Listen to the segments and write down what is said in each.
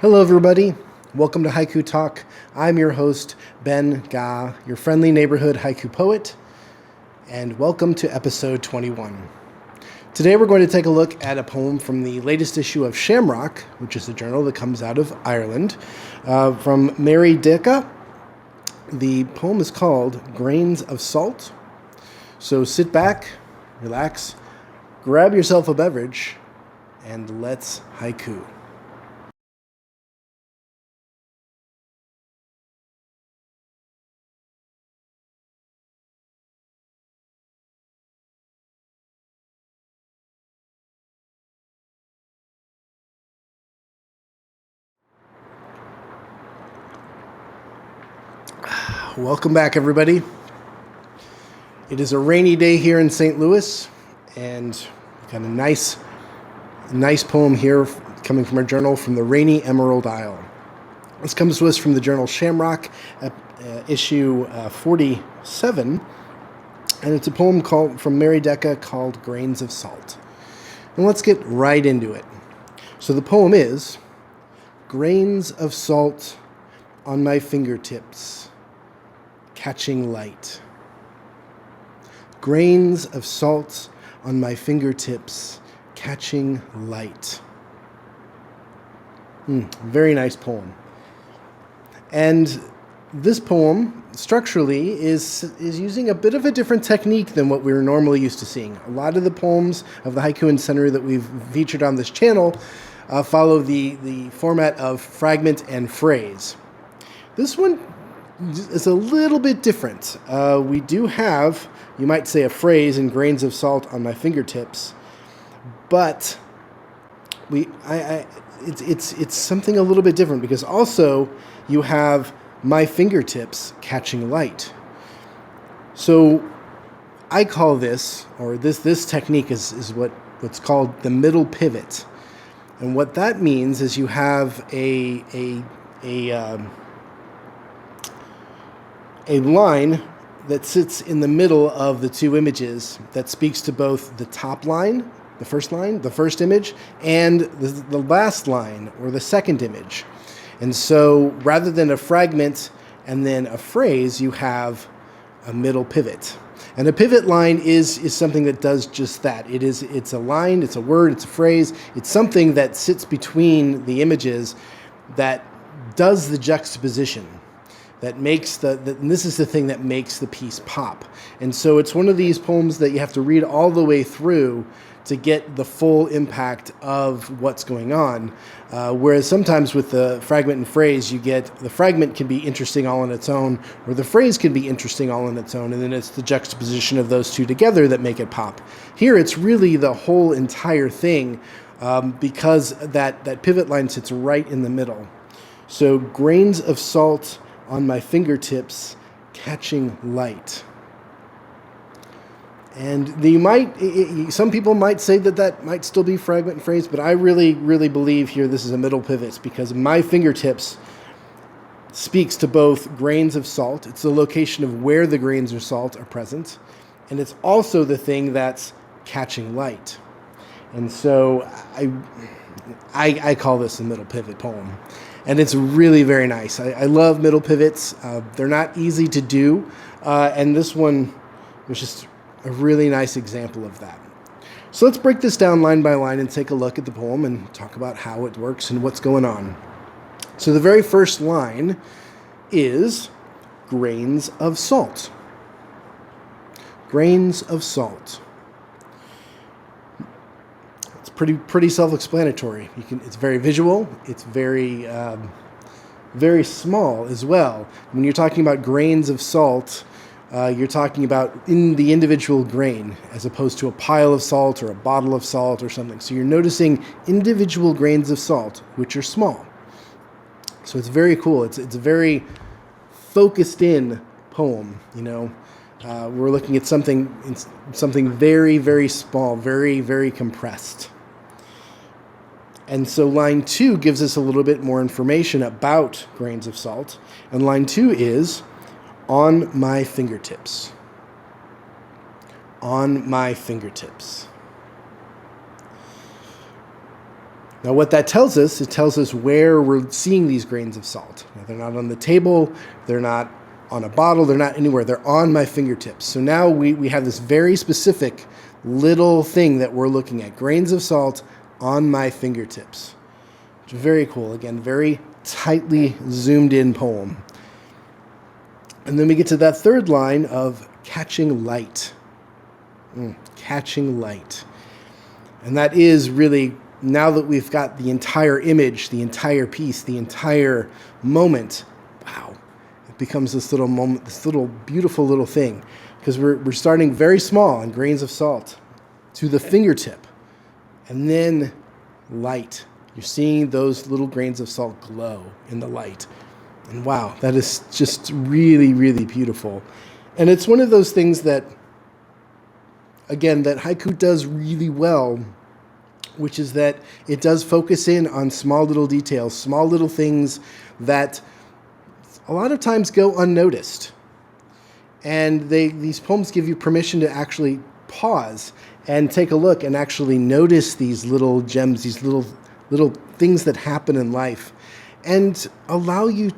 Hello, everybody. Welcome to Haiku Talk. I'm your host, Ben Ga, your friendly neighborhood haiku poet, and welcome to episode 21. Today, we're going to take a look at a poem from the latest issue of Shamrock, which is a journal that comes out of Ireland, from Mary Deka. The poem is called Grains of Salt. So sit back, relax, grab yourself a beverage, and let's haiku. Welcome back, everybody. It is a rainy day here in St. Louis, and we've got a nice poem here coming from our journal from the rainy Emerald Isle. This comes to us from the journal Shamrock, issue 47, and it's a poem from Mary Deka called Grains of Salt. And let's get right into it. So the poem is, Grains of salt on my fingertips, catching light. Grains of salt on my fingertips, catching light. Very nice poem. And this poem, structurally, is using a bit of a different technique than what we're normally used to seeing. A lot of the poems of the Haiku and Center that we've featured on this channel follow the format of fragment and phrase. This one is a little bit different. We do have, you might say, a phrase in grains of salt on my fingertips, but it's something a little bit different because also you have my fingertips catching light. So I call this, or this technique is what's called the middle pivot, and what that means is you have a line that sits in the middle of the two images that speaks to both the top line, the first image, and the last line, or the second image. And so rather than a fragment and then a phrase, you have a middle pivot. And a pivot line is something that does just that. It's a line, it's a word, it's a phrase, it's something that sits between the images that does the juxtaposition. That makes and this is the thing that makes the piece pop. And so it's one of these poems that you have to read all the way through to get the full impact of what's going on. Whereas sometimes with the fragment and phrase, you get the fragment can be interesting all on its own, or the phrase can be interesting all on its own, and then it's the juxtaposition of those two together that make it pop. Here, it's really the whole entire thing because that pivot line sits right in the middle. So grains of salt on my fingertips, catching light. And some people might say that might still be fragment and phrase, but I really, really believe here this is a middle pivot because my fingertips speaks to both grains of salt. It's the location of where the grains of salt are present, and it's also the thing that's catching light. And so I call this a middle pivot poem. And it's really very nice. I love middle pivots. They're not easy to do. And this one was just a really nice example of that. So let's break this down line by line and take a look at the poem and talk about how it works and what's going on. So the very first line is grains of salt. Grains of salt. Pretty self-explanatory. It's very visual. It's very small as well. When you're talking about grains of salt, you're talking about in the individual grain as opposed to a pile of salt or a bottle of salt or something. So you're noticing individual grains of salt, which are small. So it's very cool. It's a very focused in poem. We're looking at something very, very small, very, very compressed. And so line 2 gives us a little bit more information about grains of salt. And line 2 is, on my fingertips. On my fingertips. Now what that tells us, it tells us where we're seeing these grains of salt. Now, they're not on the table, they're not on a bottle, they're not anywhere, they're on my fingertips. So now we have this very specific little thing that we're looking at, grains of salt on my fingertips. Which is very cool. Again, very tightly zoomed in poem. And then we get to that third line of catching light. Catching light. And that is really, now that we've got the entire image, the entire piece, the entire moment, wow, it becomes this little moment, this little beautiful little thing. Because we're starting very small in grains of salt to the fingertip. And then light. You're seeing those little grains of salt glow in the light. And wow, that is just really, really beautiful. And it's one of those things that, again, that haiku does really well, which is that it does focus in on small little details, small little things that a lot of times go unnoticed. And these poems give you permission to actually pause and take a look and actually notice these little gems, these little things that happen in life, and allow you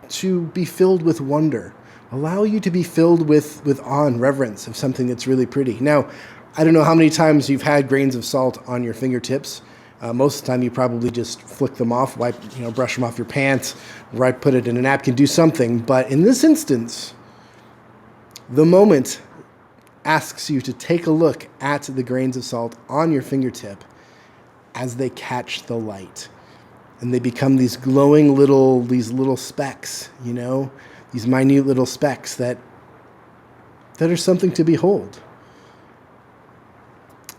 to be filled with wonder, allow you to be filled with awe and reverence of something that's really pretty. Now, I don't know how many times you've had grains of salt on your fingertips. Most of the time you probably just flick them off, brush them off your pants, put it in a napkin, do something. But in this instance, the moment asks you to take a look at the grains of salt on your fingertip as they catch the light. And they become these glowing little specks, these minute little specks that are something to behold.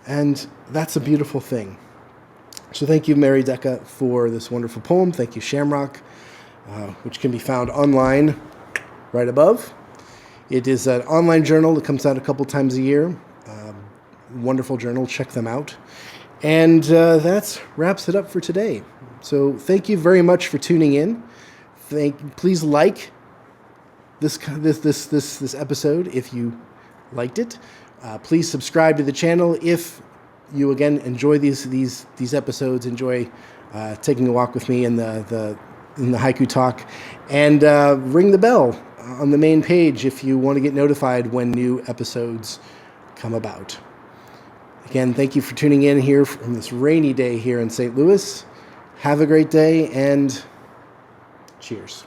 And that's a beautiful thing. So thank you, Mary Deka, for this wonderful poem. Thank you, Shamrock, which can be found online right above. It is an online journal that comes out a couple times a year. Wonderful journal. Check them out. And that wraps it up for today. So thank you very much for tuning in. Please like this episode if you liked it. Please subscribe to the channel if you again enjoy these episodes. Enjoy taking a walk with me in the haiku talk, and ring the bell on the main page if you want to get notified when new episodes come about. Again, thank you for tuning in here from this rainy day here in St. Louis. Have a great day, and cheers.